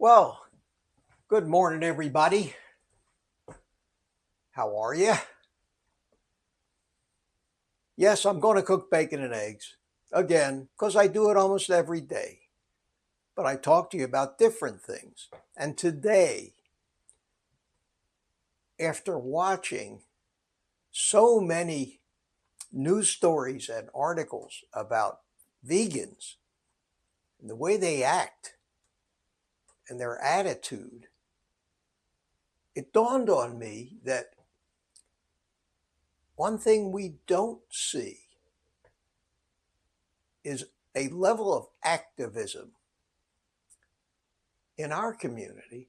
Well, good morning, everybody. How are you? Yes, I'm going to cook bacon and eggs again because I do it almost every day. But I talk to you about different things. And today, after watching so many news stories and articles about vegans and the way they act and their attitude, it dawned on me that one thing we don't see is a level of activism in our community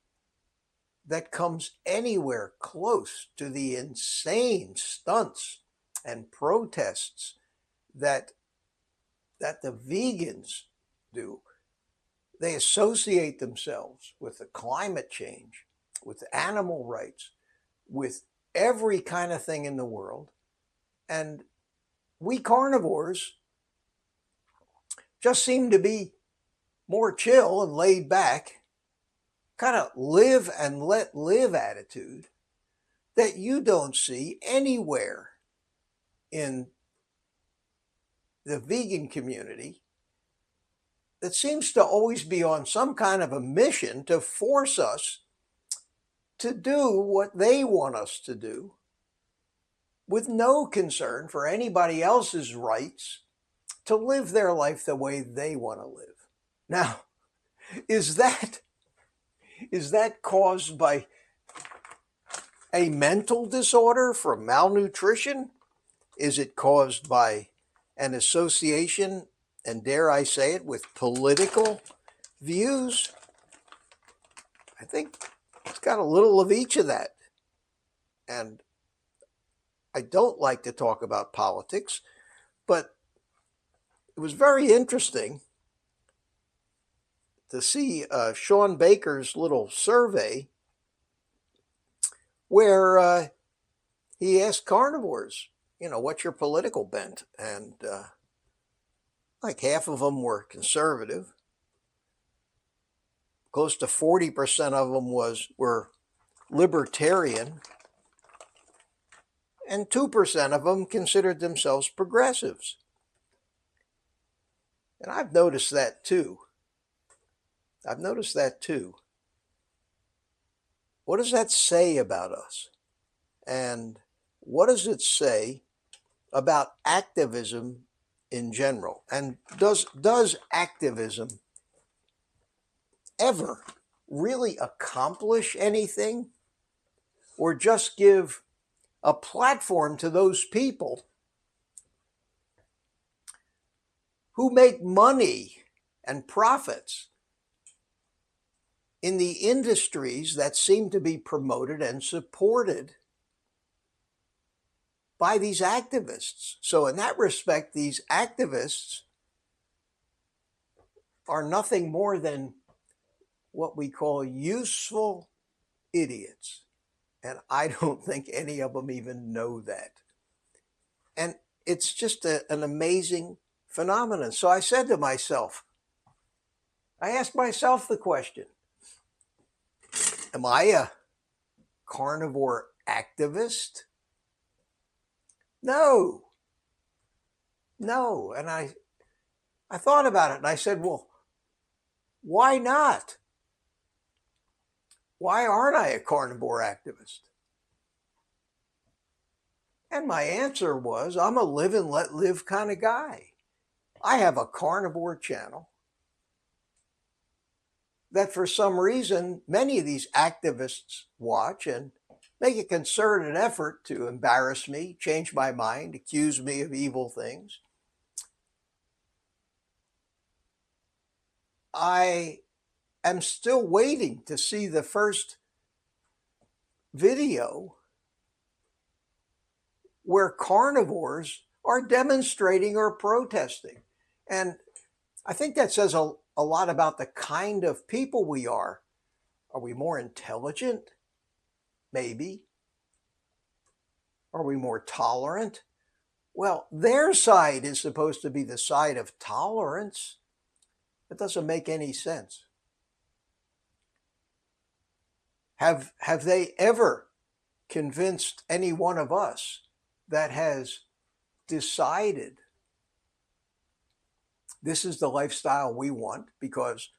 that comes anywhere close to the insane stunts and protests that the vegans do. They associate themselves with the climate change, with animal rights, with every kind of thing in the world. And we carnivores just seem to be more chill and laid back, kind of live and let live attitude that you don't see anywhere in the vegan community, that seems to always be on some kind of a mission to force us to do what they want us to do with no concern for anybody else's rights to live their life the way they want to live. Now, is that caused by a mental disorder from malnutrition? Is it caused by an association, and dare I say it, with political views? I think it's got a little of each of that. And I don't like to talk about politics, but it was very interesting to see Sean Baker's little survey where he asked carnivores, what's your political bent? And like half of them were conservative. Close to 40% of them were libertarian. And 2% of them considered themselves progressives. And I've noticed that too. What does that say about us? And what does it say about activism in general? And does activism ever really accomplish anything, or just give a platform to those people who make money and profits in the industries that seem to be promoted and supported by these activists? So in that respect, these activists are nothing more than what we call useful idiots. And I don't think any of them even know that. And it's just an amazing phenomenon. So I said to myself, I asked myself the question, am I a carnivore activist? No. And I thought about it and I said, well, why not? Why aren't I a carnivore activist? And my answer was, I'm a live and let live kind of guy. I have a carnivore channel that for some reason many of these activists watch and make a concerted effort to embarrass me, change my mind, accuse me of evil things. I am still waiting to see the first video where carnivores are demonstrating or protesting. And I think that says a lot about the kind of people we are. Are we more intelligent? Maybe. Are we more tolerant? Well, their side is supposed to be the side of tolerance. It doesn't make any sense. Have they ever convinced any one of us that has decided this is the lifestyle we want because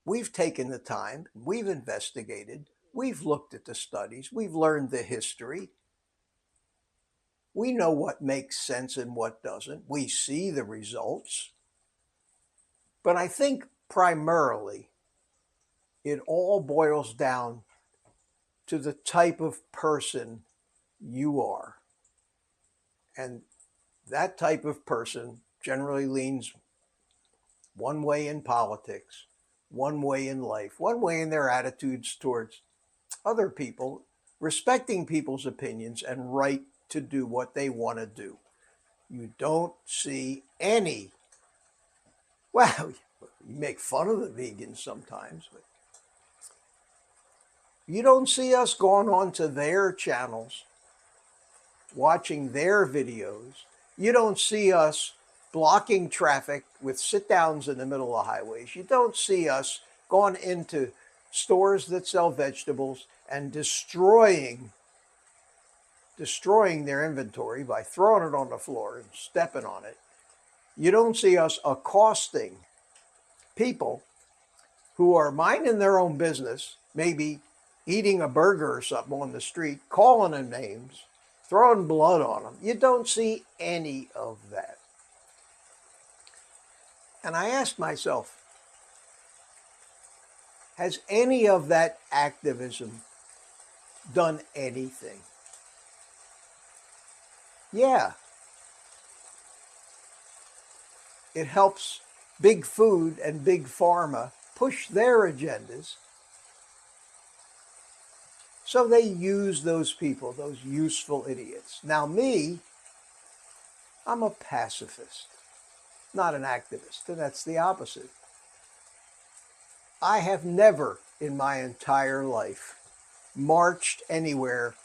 we've taken the time, we've investigated, we've looked at the studies, we've learned the history, we know what makes sense and what doesn't, we see the results. But I think primarily it all boils down to the type of person you are. And that type of person generally leans one way in politics, one way in life, one way in their attitudes towards other people, respecting people's opinions and right to do what they want to do. You don't see any, well, you make fun of the vegans sometimes, but you don't see us going on to their channels, watching their videos. You don't see us blocking traffic with sit-downs in the middle of highways. You don't see us going into stores that sell vegetables and destroying their inventory by throwing it on the floor and stepping on it. You don't see us accosting people who are minding their own business, maybe eating a burger or something on the street, calling them names, throwing blood on them. You don't see any of that. And I asked myself, has any of that activism done anything? Yeah. It helps big food and big pharma push their agendas. So they use those people, those useful idiots. Now me, I'm a pacifist, not an activist, and that's the opposite. I have never in my entire life marched anywhere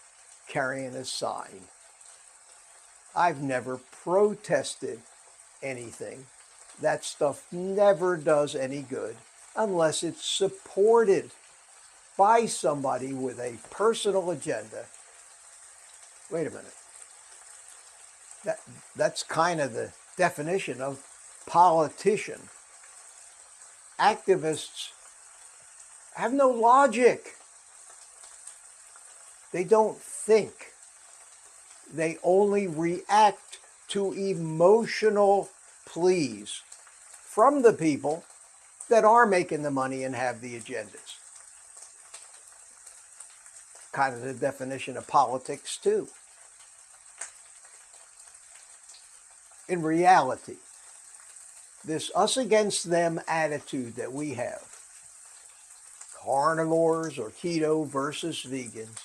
carrying a sign. I've never protested anything. That stuff never does any good unless it's supported by somebody with a personal agenda. Wait a minute. That's kind of the definition of politician. Activists have no logic. They don't think. They only react to emotional pleas from the people that are making the money and have the agendas. Kind of the definition of politics too. In reality, this us against them attitude that we have, carnivores or keto versus vegans,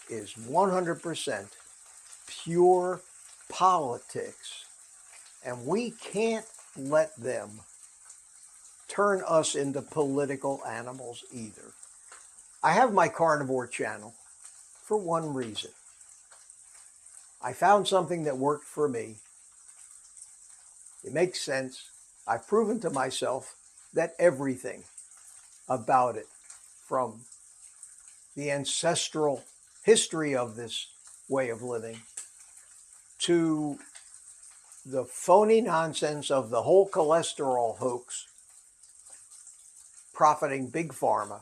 is 100% pure politics. And we can't let them turn us into political animals either. I have my carnivore channel for one reason. I found something that worked for me. It makes sense. I've proven to myself that everything about it, from the ancestral history of this way of living to the phony nonsense of the whole cholesterol hoax profiting big pharma,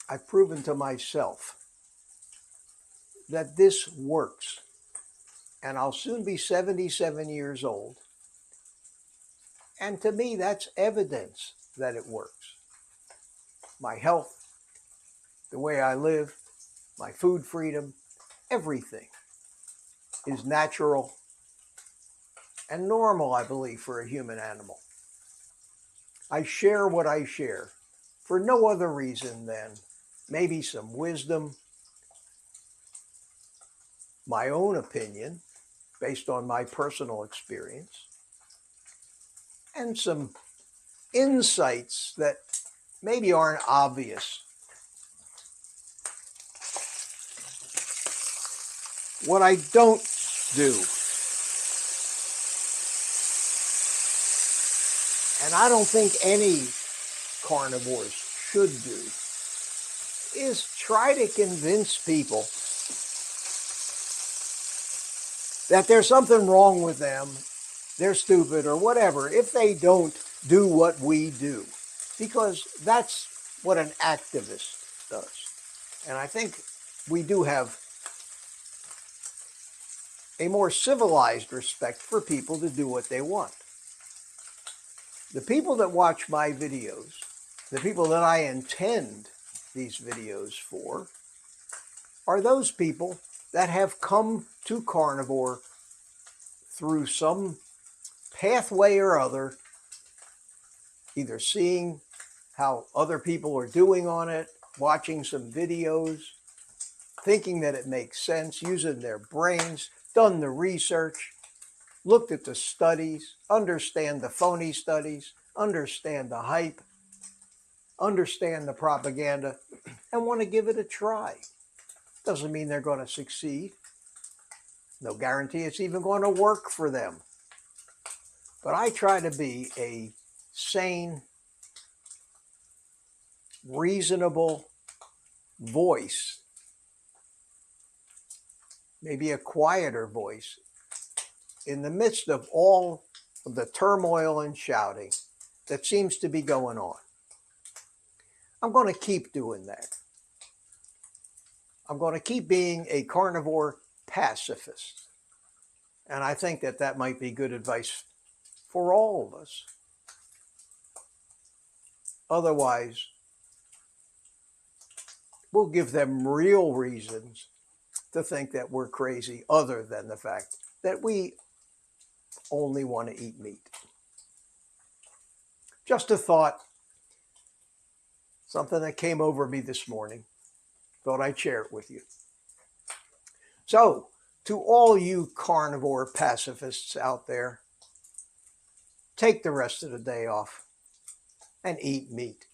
I've proven to myself that this works. And I'll soon be 77 years old. And to me, that's evidence that it works. My health, the way I live, my food freedom, everything is natural and normal, I believe, for a human animal. I share what I share for no other reason than maybe some wisdom, my own opinion based on my personal experience, and some insights that maybe aren't obvious. What I don't do, and I don't think any carnivores should do, is try to convince people that there's something wrong with them, they're stupid or whatever, if they don't do what we do. Because that's what an activist does. And I think we do have a more civilized respect for people to do what they want. The people that watch my videos, the people that I intend these videos for, are those people that have come to carnivore through some pathway or other, either seeing how other people are doing on it, watching some videos, thinking that it makes sense, using their brains, done the research, looked at the studies, understand the phony studies, understand the hype, understand the propaganda, and want to give it a try. Doesn't mean they're going to succeed. No guarantee it's even going to work for them. But I try to be a sane, reasonable voice, maybe a quieter voice, in the midst of all of the turmoil and shouting that seems to be going on. I'm going to keep doing that. I'm going to keep being a carnivore pacifist. And I think that that might be good advice for all of us. Otherwise, we'll give them real reasons to think that we're crazy, other than the fact that we only want to eat meat. Just a thought, something that came over me this morning. Thought I'd share it with you. So, to all you carnivore pacifists out there, take the rest of the day off and eat meat.